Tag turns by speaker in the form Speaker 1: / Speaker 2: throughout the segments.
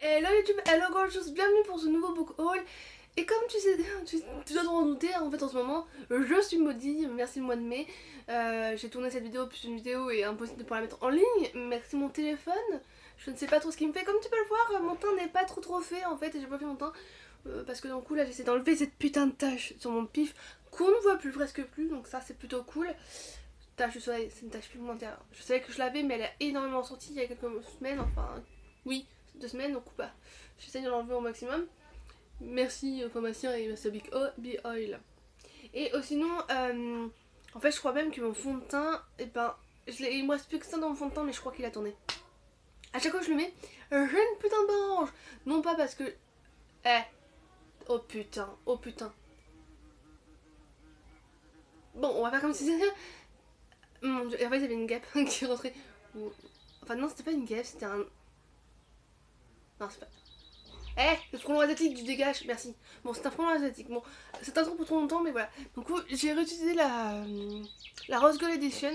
Speaker 1: Hello YouTube, hello gorgeous, bienvenue pour ce nouveau book haul. Et comme tu sais, tu dois t'en douter en fait en ce moment, je suis maudit, merci le mois de mai. J'ai tourné cette vidéo plus une vidéo et impossible de pouvoir la mettre en ligne, merci mon téléphone. Je ne sais pas trop ce qu'il me fait, comme tu peux le voir, mon teint n'est pas trop fait en fait et j'ai pas fait mon teint. Parce que d'un coup là j'essaie d'enlever cette putain de tache sur mon pif qu'on ne voit plus, presque plus, donc ça c'est plutôt cool. Tache de soleil, c'est une tache pigmentaire. Je savais que je l'avais mais elle a énormément sorti il y a quelques semaines, enfin oui, 2 semaines, donc bah j'essaie de l'enlever au maximum. Merci au pharmacien et merci au Big Oil. Et sinon, en fait je crois même que mon fond de teint, il me reste plus que ça dans mon fond de teint mais je crois qu'il a tourné. À chaque fois que je le mets, j'ai une putain de barre. Non pas parce que... Eh, oh putain, oh putain. Bon, on va faire comme si c'était... Mon dieu, et en fait il y avait une guêpe qui rentrait. Enfin non, c'était pas une guêpe, c'était un... Non, c'est pas... Eh, le frelon asiatique, du dégage, merci. Bon, c'est un frelon asiatique. Bon, c'est un truc pour trop longtemps, mais voilà. Donc, j'ai réutilisé la Rose Gold Edition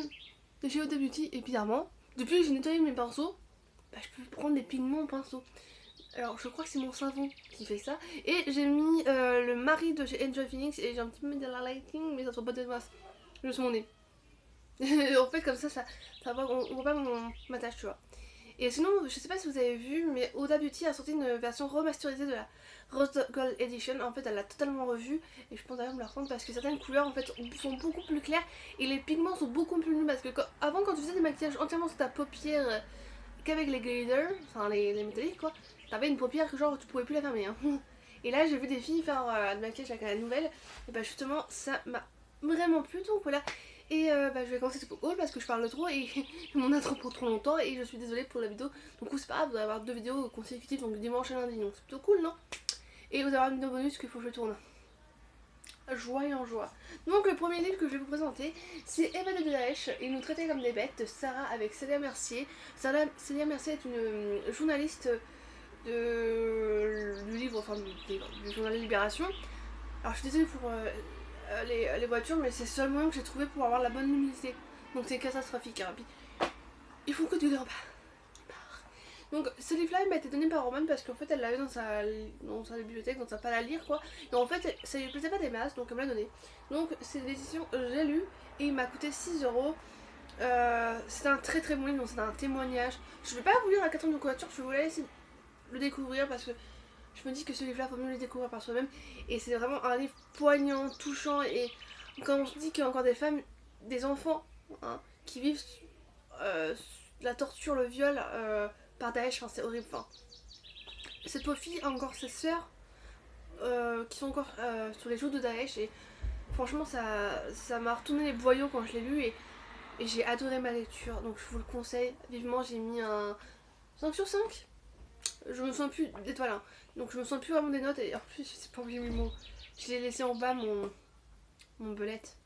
Speaker 1: de chez Huda Beauty, et bizarrement, depuis que j'ai nettoyé mes pinceaux, bah, je peux prendre des pigments en pinceau. Alors, je crois que c'est mon savon qui fait ça. Et j'ai mis le mari de chez Enjoy Phoenix, et j'ai un petit peu mis de la lighting, mais ça soit pas de masse. Juste mon nez. En fait, comme ça va, on voit pas ma tâche, tu vois. Et sinon, je sais pas si vous avez vu, mais Huda Beauty a sorti une version remasterisée de la Rose Gold Edition. En fait, elle l'a totalement revue. Et je pense d'ailleurs me la reprendre parce que certaines couleurs en fait sont beaucoup plus claires et les pigments sont beaucoup plus nus. Parce que avant, quand tu faisais des maquillages entièrement sur ta paupière qu'avec les glitters, enfin les métalliques quoi, t'avais une paupière que genre tu pouvais plus la fermer. Hein. Et là, j'ai vu des filles faire du maquillage avec la nouvelle. Et bah justement, ça m'a vraiment plu. Donc voilà. Et je vais commencer ce haul parce que je parle trop et mon intro prend trop longtemps et je suis désolée pour la vidéo. Donc c'est pas grave, vous allez avoir 2 vidéos consécutives, donc dimanche et lundi, donc c'est plutôt cool, non? Et vous allez avoir une vidéo bonus qu'il faut que je tourne. Joie et en joie. Donc le premier livre que je vais vous présenter, c'est Eva de Daesh et nous traiter comme des bêtes de Sarah avec Célia Mercier. Célia Mercier est une journaliste du livre, enfin du journal Libération. Alors je suis désolée pour les voitures, mais c'est le seul moyen que j'ai trouvé pour avoir la bonne luminosité. Donc c'est catastrophique. Hein. Puis, il faut que tu le pas. Donc ce livre-là, il m'a été donné par Roman parce qu'en fait elle l'avait dans sa bibliothèque, donc ça pas la lire quoi. Et en fait ça lui plaisait pas des masses, donc elle me l'a donné. Donc c'est l'édition j'ai lu et il m'a coûté 6 euros. C'est un très très bon livre, donc c'est un témoignage. Je vais pas vous lire la quatrième de couverture, je vais vous laisser le découvrir parce que je me dis que ce livre-là, faut mieux le découvrir par soi-même. Et c'est vraiment un livre poignant, touchant. Et quand on se dit qu'il y a encore des femmes, des enfants, hein, qui vivent la torture, le viol par Daesh, enfin, c'est horrible. Enfin, cette pauvre fille a encore ses sœurs qui sont encore sur les joues de Daesh. Et franchement, ça m'a retourné les boyaux quand je l'ai lu. Et j'ai adoré ma lecture. Donc je vous le conseille vivement. J'ai mis un 5 sur 5. Je me sens plus d'étoiles. Hein. Donc je me sens plus vraiment des notes et en plus je sais pas où j'ai mis mon. Je l'ai laissé en bas mon belette.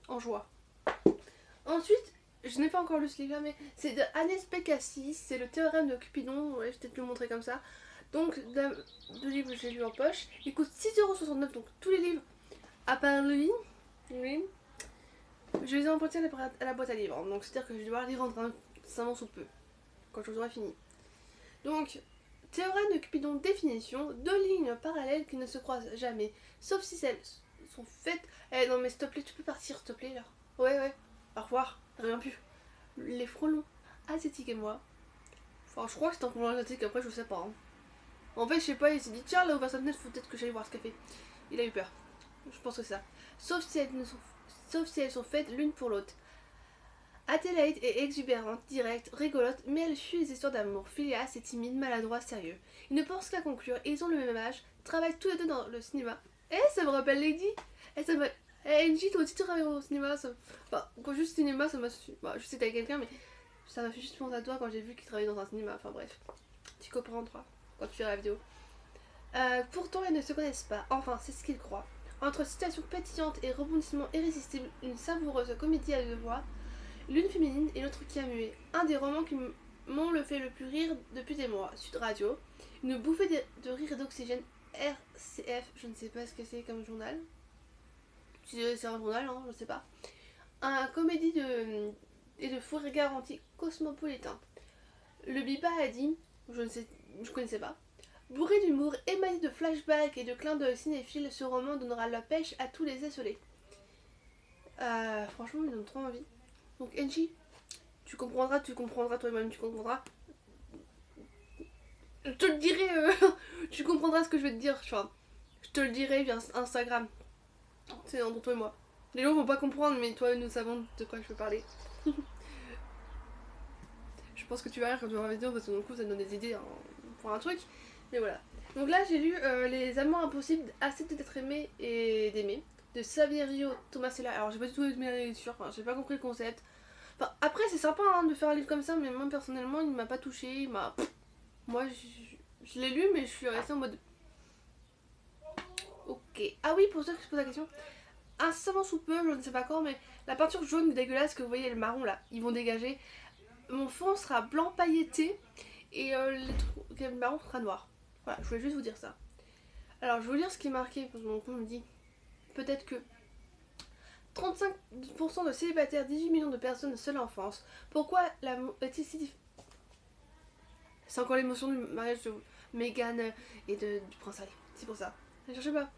Speaker 1: En joie. Ensuite, je n'ai pas encore lu ce livre là mais c'est de Agnès Pécassis, c'est le théorème de Cupidon, ouais, je vais peut-être le montrer comme ça. Donc deux livres que j'ai lu en poche. Il coûte 6,69€, donc tous les livres à part lui, oui, je les ai empruntés à la boîte à livres. Donc c'est-à-dire que je vais devoir les rendre incessamment sous peu, quand je vous aurai fini. Donc théorème de Cupidon, définition, 2 lignes parallèles qui ne se croisent jamais, sauf si celles sont faites... Eh non mais s'il te plaît, tu peux partir s'il te plaît là. Ouais, au revoir, rien plus. Les frelons asiatiques et moi. Enfin je crois que c'est un frelon asiatique, après je sais pas. Hein. En fait je sais pas, il s'est dit tiens là ouvert sa fenêtre, faut peut-être que j'aille voir ce qu'elle fait. Il a eu peur. Je pense que c'est ça. Sauf si elles sont faites l'une pour l'autre. Adélaïde est exubérante, directe, rigolote, mais elle fuit les histoires d'amour. Phileas est timide, maladroit, sérieux. Ils ne pensent qu'à conclure et ils ont le même âge, travaillent tous les deux dans le cinéma. Eh, ça me rappelle Lady. Eh, ça me... Eh, NJ, toi aussi tu travailles au cinéma. Ça... Enfin, quand juste cinéma, ça m'a... Bah, je sais que t'avais quelqu'un, mais ça m'a fait juste penser à toi quand j'ai vu qu'il travaillait dans un cinéma. Enfin bref, tu comprendras quand tu verras la vidéo. Pourtant, ils ne se connaissent pas. Enfin, c'est ce qu'ils croient. Entre situations pétillantes et rebondissements irrésistibles, une savoureuse comédie à 2 voix. L'une féminine et l'autre qui a mué. Un des romans qui m'ont le fait le plus rire depuis des mois. Sud Radio. Une bouffée de rire et d'oxygène. RCF, je ne sais pas ce que c'est comme journal. C'est un journal, hein, je sais pas. Un comédie et de fou rire garanti cosmopolitain. Le Biba a dit, je ne sais je connaissais pas. Bourré d'humour, émaillé de flashbacks et de clins d'œil cinéphiles, ce roman donnera la pêche à tous les esselés. Franchement, il donne trop envie. Donc Enchi, tu comprendras toi-même, tu comprendras. Je te le dirai, tu comprendras ce que je vais te dire, enfin, je te le dirai via Instagram. C'est entre toi et moi. Les gens vont pas comprendre, mais toi et nous savons de quoi je veux parler. Je pense que tu vas rire quand tu vas la vidéo parce que du coup ça te donne des idées hein, pour un truc. Mais voilà. Donc là j'ai lu Les Amants Impossibles, Accepter d'être aimé et d'aimer de Saverio Tomasella. Alors j'ai pas du tout aimé la lecture, enfin, j'ai pas compris le concept. Enfin, après c'est sympa hein, de faire un livre comme ça, mais moi personnellement il m'a pas touché, il m'a... Moi je l'ai lu mais je suis restée en mode... Ok. Ah oui, pour ceux qui se posent la question, un savant sous peu, je ne sais pas quand, mais la peinture jaune dégueulasse que vous voyez, le marron là, ils vont dégager. Mon fond sera blanc pailleté et le marron sera noir. Voilà, je voulais juste vous dire ça. Alors je vais vous lire ce qui est marqué, parce que mon compte me dit peut-être que 35% de célibataires, 18 millions de personnes de seule enfance. Pourquoi l'amour est-il si difficile? C'est encore l'émotion du mariage de Meghan et du prince Harry, c'est pour ça. Ne cherchez pas.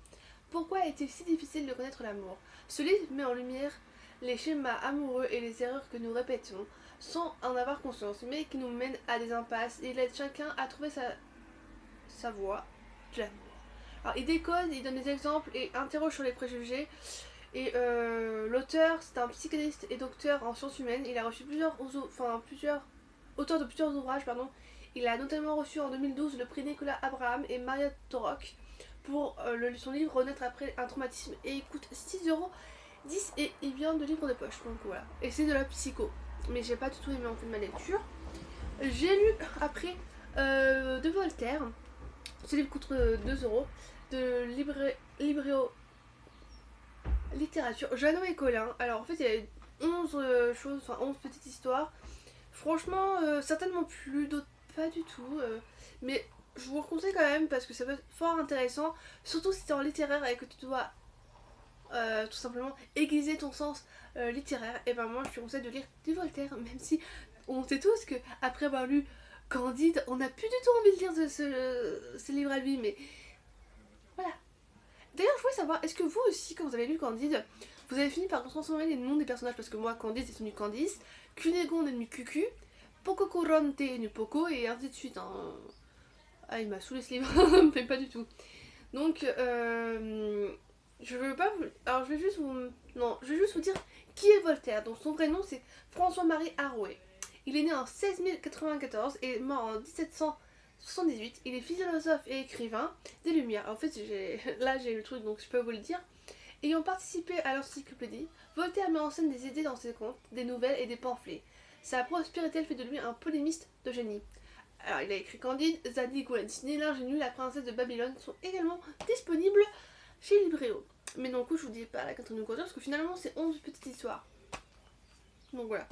Speaker 1: Pourquoi est-il si difficile de connaître l'amour? Ce livre met en lumière les schémas amoureux et les erreurs que nous répétons sans en avoir conscience, mais qui nous mènent à des impasses et il aide chacun à trouver sa voie de l'amour. Alors il décode, il donne des exemples et interroge sur les préjugés. Et l'auteur, c'est un psychanalyste et docteur en sciences humaines. Il a reçu plusieurs auteurs de plusieurs ouvrages, pardon. Il a notamment reçu en 2012 le prix Nicolas Abraham et Maria Torok pour son livre Renaître après un traumatisme et il coûte 6,10€ et il vient de livre de poche. Donc voilà. Et c'est de la psycho. Mais j'ai pas du tout aimé en fait ma lecture. J'ai lu après de Voltaire. Ce livre coûte 2€. De Libréo Littérature. Jeannot et Colin. Alors en fait il y a 11 choses, enfin 11 petites histoires. Franchement, certainement plus, d'autres pas du tout. Mais je vous le conseille quand même parce que ça peut être fort intéressant. Surtout si t'es en littéraire et que tu dois tout simplement aiguiser ton sens littéraire. Et ben moi je te conseille de lire du Voltaire. Même si on sait tous que après avoir lu Candide, on n'a plus du tout envie de lire ce livre à lui. Mais voilà. D'ailleurs je voulais savoir, est-ce que vous aussi quand vous avez lu Candide, vous avez fini par transformer les noms des personnages? Parce que moi Candide c'est devenu Candice, Cunégonde est devenu Cucu, Pococoronte est devenu Poco et ainsi de suite. Hein. Ah il m'a saoulé ce livre, mais pas du tout. Donc je veux pas vous... Alors je vais juste vous... Non, je vais juste vous dire qui est Voltaire. Donc son vrai nom c'est François-Marie Arouet. Il est né en 1694 et mort en 1778. Il est philosophe et écrivain des Lumières. En fait, là j'ai le truc donc je peux vous le dire. Ayant participé à l'encyclopédie, Voltaire met en scène des idées dans ses contes, des nouvelles et des pamphlets. Sa prose spirituelle fait de lui un polémiste de génie. Alors il a écrit Candide, Zadig ou Disney, l'ingénue, la princesse de Babylone sont également disponibles chez Libréo. Mais donc je vous dis pas la quatrième couture parce que finalement c'est 11 petites histoires. Donc voilà.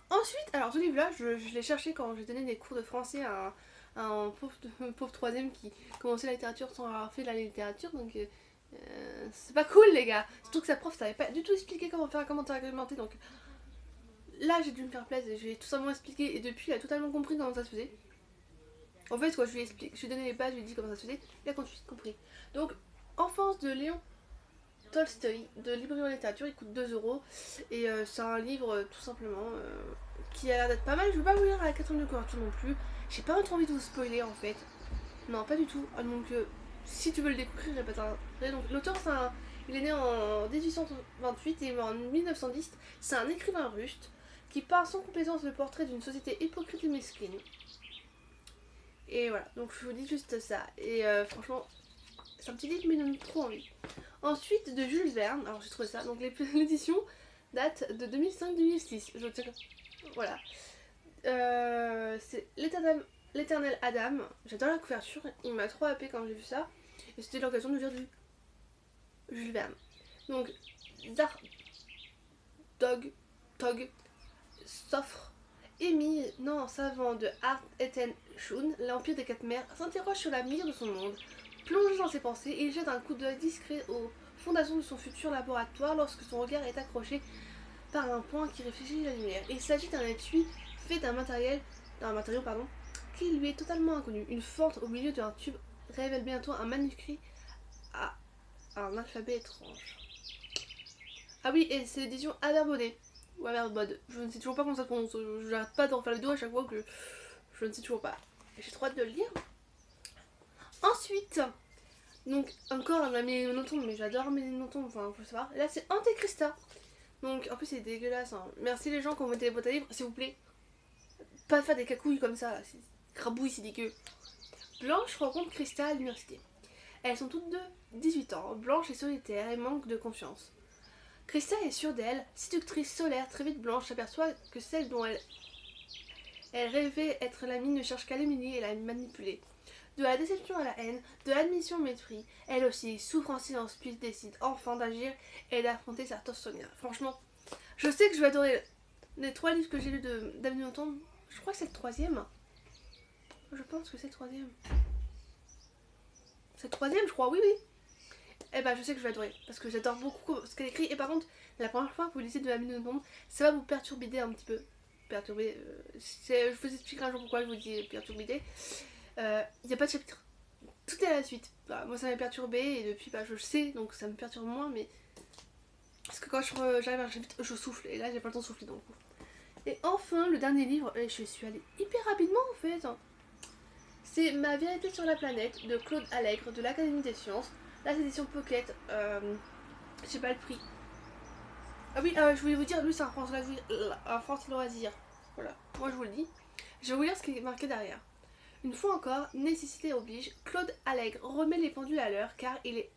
Speaker 1: Ensuite, alors ce livre là, je l'ai cherché quand j'ai donné des cours de français à un pauvre troisième qui commençait la littérature sans avoir fait de la littérature. Donc c'est pas cool les gars. Surtout que sa prof savait pas du tout expliquer comment faire un commentaire argumenté. Donc là j'ai dû me faire plaisir et je lui ai tout simplement expliqué et depuis il a totalement compris comment ça se faisait. En fait, quand je lui ai donné les bases, je lui ai dit comment ça se faisait, il a tout de suite compris. Donc, Enfance de Léon Tolstoï, de Librairie en littérature, il coûte 2€. Et c'est un livre, tout simplement, qui a l'air d'être pas mal. Je vais pas vous lire à la quatrième de couverture non plus. J'ai pas trop envie de vous spoiler, en fait. Non, pas du tout. Donc, si tu veux le découvrir, j'ai pas t'arrêter. Donc, l'auteur, il est né en 1828 et il est mort en 1910. C'est un écrivain russe qui peint sans complaisance le portrait d'une société hypocrite et mesquine. Et voilà, donc je vous dis juste ça. Et franchement, c'est un petit livre mais il donne trop envie. Ensuite, de Jules Verne, alors j'ai trouvé ça. Donc l'édition date de 2005-2006. Voilà. C'est L'éternel Adam. J'adore la couverture, il m'a trop happé quand j'ai vu ça. Et c'était l'occasion de lire du Jules Verne. Donc, Tog, Sophre. Éminent savant de Art Eten Shun, l'Empire des Quatre Mers, s'interroge sur l'avenir de son monde. Plongé dans ses pensées, il jette un coup d'œil discret aux fondations de son futur laboratoire lorsque son regard est accroché par un point qui réfléchit la lumière. Il s'agit d'un étui fait d'un matériau qui lui est totalement inconnu. Une fente au milieu d'un tube révèle bientôt un manuscrit à un alphabet étrange. Ah oui, et c'est l'édition Aberbodé. Ou Aberbod. Je ne sais toujours pas comment ça se prononce. Je n'arrête pas d'en faire le dos à chaque fois que je ne sais toujours pas. J'ai trop hâte de le lire. Ensuite, donc encore un ami monotone, mais j'adore mes monotones, enfin faut savoir. Et là c'est Antéchrista. Donc en plus c'est dégueulasse. Hein. Merci les gens qui ont voté les boîtes à livres, s'il vous plaît. Pas faire des cacouilles comme ça, c'est crabouille, c'est dégueu. Blanche rencontre Christa à l'université. Elles sont toutes deux 18 ans, Blanche est solitaire et manque de confiance. Christa est sûre d'elle, séductrice solaire, très vite Blanche s'aperçoit que celle dont elle rêvait être l'amie ne cherche qu'à l'humilier et la manipuler. De la déception à la haine, de l'admission au mépris, elle aussi souffre en silence puis décide enfin d'agir et d'affronter sa torse Sonia. Franchement, je sais que je vais adorer les 3 livres que j'ai lus d'Amélie Nothomb. Je crois que c'est le 3e. Je pense que c'est le 3e. C'est le 3e, je crois, oui, oui. Eh ben, je sais que je vais adorer parce que j'adore beaucoup ce qu'elle écrit. Et par contre, la première fois que vous lisez de Amélie Nothomb, ça va vous perturber un petit peu. Perturber. Je vous expliquerai un jour pourquoi je vous dis perturber. Il n'y a pas de chapitre. Tout est à la suite. Bah, moi ça m'a perturbé et depuis bah, je le sais donc ça me perturbe moins mais parce que quand j'arrive à un chapitre je souffle et là j'ai pas le temps de souffler donc. Et enfin le dernier livre, et je suis allée hyper rapidement en fait. C'est Ma vérité sur la planète de Claude Allègre de l'Académie des sciences. Là c'est édition Pocket. J'ai pas le prix. Ah oui je voulais vous dire lui c'est un France loisir. Voilà, moi je vous le dis. Je vais vous lire ce qui est marqué derrière. Une fois encore, nécessité oblige, Claude Allègre remet les pendules à l'heure car il est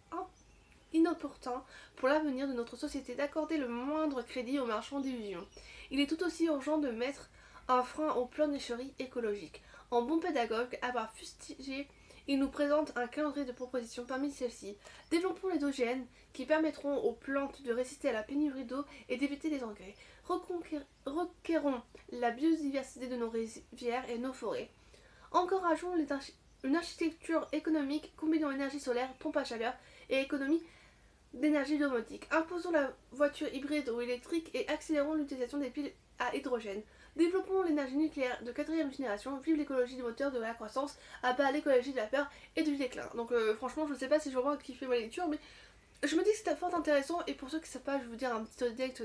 Speaker 1: inopportun pour l'avenir de notre société d'accorder le moindre crédit aux marchands d'illusions. Il est tout aussi urgent de mettre un frein aux pleurnicheries écologiques. En bon pédagogue, à part fustiger, il nous présente un calendrier de propositions parmi celles-ci. Développons les OGN qui permettront aux plantes de résister à la pénurie d'eau et d'éviter les engrais. Requérons la biodiversité de nos rivières et nos forêts. Encourageons une architecture économique combinant énergie solaire, pompe à chaleur et économie d'énergie domotique. Imposons la voiture hybride ou électrique et accélérons l'utilisation des piles à hydrogène. Développons l'énergie nucléaire de 4e génération. Vive l'écologie du moteur de la croissance, à bas l'écologie de la peur et du déclin. Donc franchement je sais pas si je vais vraiment kiffer ma lecture mais je me dis que c'était fort intéressant et pour ceux qui ne savent pas je vais vous dire un petit update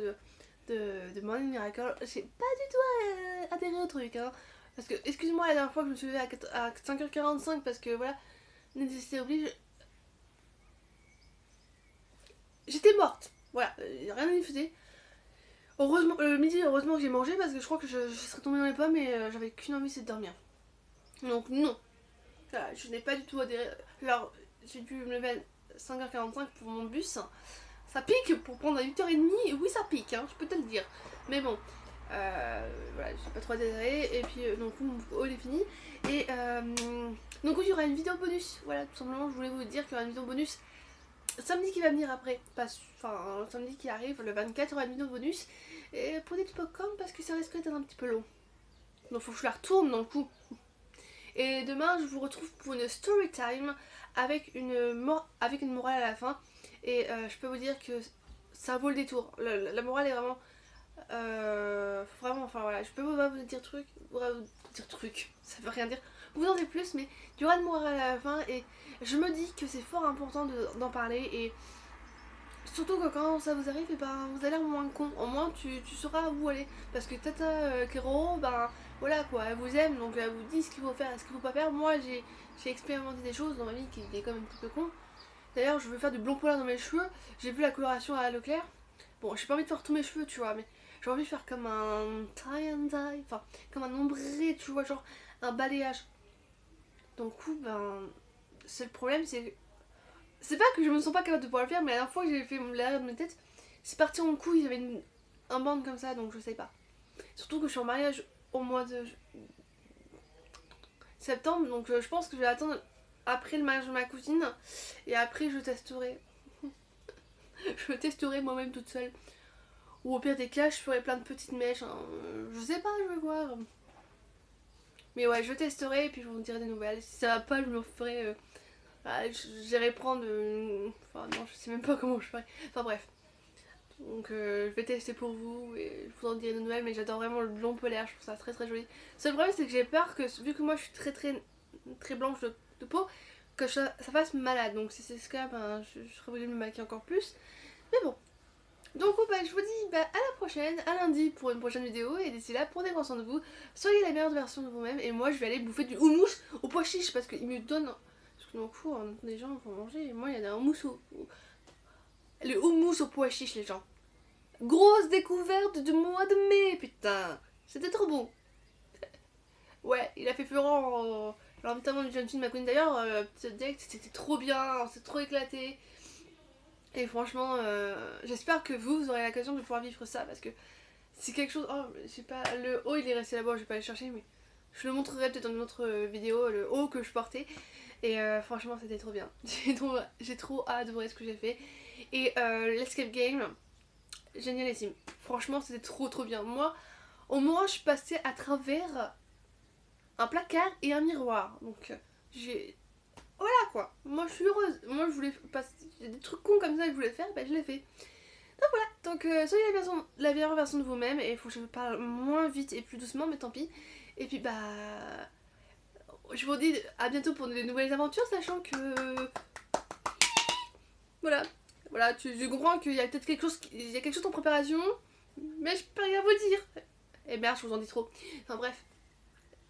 Speaker 1: de Morning Miracle. J'ai pas du tout adhéré au truc hein. Parce que, excuse-moi, la dernière fois que je me suis levée à 5h45 parce que voilà, nécessité oblige. J'étais morte. Voilà, rien à diffuser. Heureusement, le midi, heureusement que j'ai mangé parce que je crois que je serais tombée dans les pommes et j'avais qu'une envie, c'est de dormir. Donc, non. Voilà, je n'ai pas du tout adhéré. Alors, j'ai dû me lever à 5h45 pour mon bus. Ça pique pour prendre à 8h30. Oui, ça pique, hein, je peux te le dire. Mais bon. Voilà, j'ai pas trop adhéré et puis donc il est fini et donc il y aura une vidéo bonus, voilà tout simplement je voulais vous dire qu'il y aura une vidéo bonus samedi qui va venir après, enfin samedi qui arrive le 24 il y aura une vidéo bonus et pour des petits popcorn parce que ça risque d'être un petit peu long donc faut que je la retourne dans le coup et demain je vous retrouve pour une story time avec une morale à la fin et je peux vous dire que ça vaut le détour, la morale est vraiment vraiment, enfin voilà, je peux pas vous dire truc, ça veut rien dire, vous en savez plus, mais il y aura de morale à la fin et je me dis que c'est fort important d'en parler et surtout que quand ça vous arrive, et ben vous allez moins con, au moins tu sauras où aller parce que Tata Kero, ben voilà quoi, elle vous aime donc elle vous dit ce qu'il faut faire et ce qu'il faut pas faire. Moi j'ai expérimenté des choses dans ma vie qui est quand même un petit peu con. D'ailleurs, je veux faire du blond polaire dans mes cheveux, j'ai vu la coloration à Leclerc. Bon, j'ai pas envie de faire tous mes cheveux, tu vois, mais j'ai envie de faire comme un tie and dye, enfin, comme un ombré, tu vois, genre un balayage. Donc, coup, ben, c'est le problème, c'est pas que je me sens pas capable de pouvoir le faire, mais la dernière fois que j'ai fait l'arrière de ma tête, c'est parti en couille, j'avais un band comme ça, donc je sais pas. Surtout que je suis en mariage au mois de septembre, donc je pense que je vais attendre après le mariage de ma cousine, et après je testerai. Je testerai moi-même toute seule. Ou au pire des cas, je ferai plein de petites mèches. Hein. Je sais pas, je vais voir. Mais ouais, je testerai et puis je vous dirai des nouvelles. Si ça va pas, je me ferai. J'irai prendre. Enfin, non, je sais même pas comment je ferai. Enfin, bref. Donc je vais tester pour vous et je vous en dirai de nouvelles, mais j'adore vraiment le blond polaire, je trouve ça très très joli. Seul problème c'est que j'ai peur que, vu que moi je suis très blanche de peau, que ça fasse malade. Donc si c'est ce cas, ben, je serais obligée de me maquiller encore plus. Mais bon. Donc bah, je vous dis à la prochaine, à lundi pour une prochaine vidéo. Et d'ici là, prenez soin de vous. Soyez la meilleure version de vous-même. Et moi je vais aller bouffer du houmous au pois chiche parce qu'il me donne... Parce que dans le coup, les gens vont manger. Et moi il y a un houmous le houmous au pois chiche les gens. Grosse découverte du mois de mai, putain. C'était trop bon. Ouais, il a fait fureur l'environnement d'une jeune fille de ma connue d'ailleurs, c'était trop bien, c'est trop éclaté. Et franchement, j'espère que vous aurez l'occasion de pouvoir vivre ça parce que c'est quelque chose. Oh, je sais pas, le haut il est resté là-bas, je vais pas aller chercher, mais je le montrerai peut-être dans une autre vidéo, le haut que je portais. Et franchement, c'était trop bien. J'ai trop adoré ce que j'ai fait. Et l'escape game, génialissime. Franchement, c'était trop bien. Moi, au moins, je suis passée à travers un placard et un miroir. Donc, j'ai. Voilà quoi. Moi, je suis heureuse. Moi, je voulais passer. J'ai des trucs cons comme ça que je voulais faire, bah, je l'ai fait. Donc voilà. Donc, soyez la meilleure version de vous-même. Et il faut que je parle moins vite et plus doucement, mais tant pis. Et puis, bah. Je vous dis à bientôt pour de nouvelles aventures, sachant que. Voilà. Voilà, je comprends qu'il y a peut-être quelque chose, il y a quelque chose en préparation, mais je peux rien vous dire. Et merde, je vous en dis trop. Enfin bref,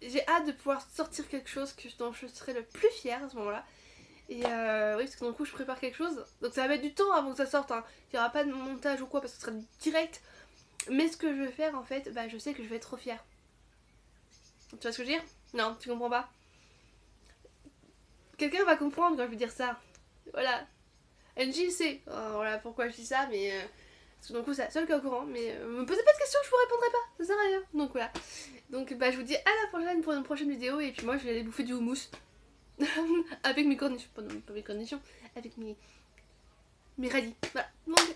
Speaker 1: j'ai hâte de pouvoir sortir quelque chose dont je serai le plus fière à ce moment-là. Et oui, parce que d'un coup je prépare quelque chose, donc ça va mettre du temps avant que ça sorte. Hein. Il n'y aura pas de montage ou quoi, parce que ce sera direct. Mais ce que je vais faire en fait, bah je sais que je vais être trop fière. Tu vois ce que je veux dire? Non, tu comprends pas? Quelqu'un va comprendre quand je vais dire ça. Voilà. NJ sait. Voilà pourquoi je dis ça, mais. Parce que du coup, c'est la seule qui est au courant. Mais me posez pas de questions, je vous répondrai pas. Ça sert à rien. Donc voilà. Donc bah, je vous dis à la prochaine pour une prochaine vidéo. Et puis moi, je vais aller bouffer du houmous. Avec mes cornichons. Pas mes cornichons. Avec mes radis. Voilà. Donc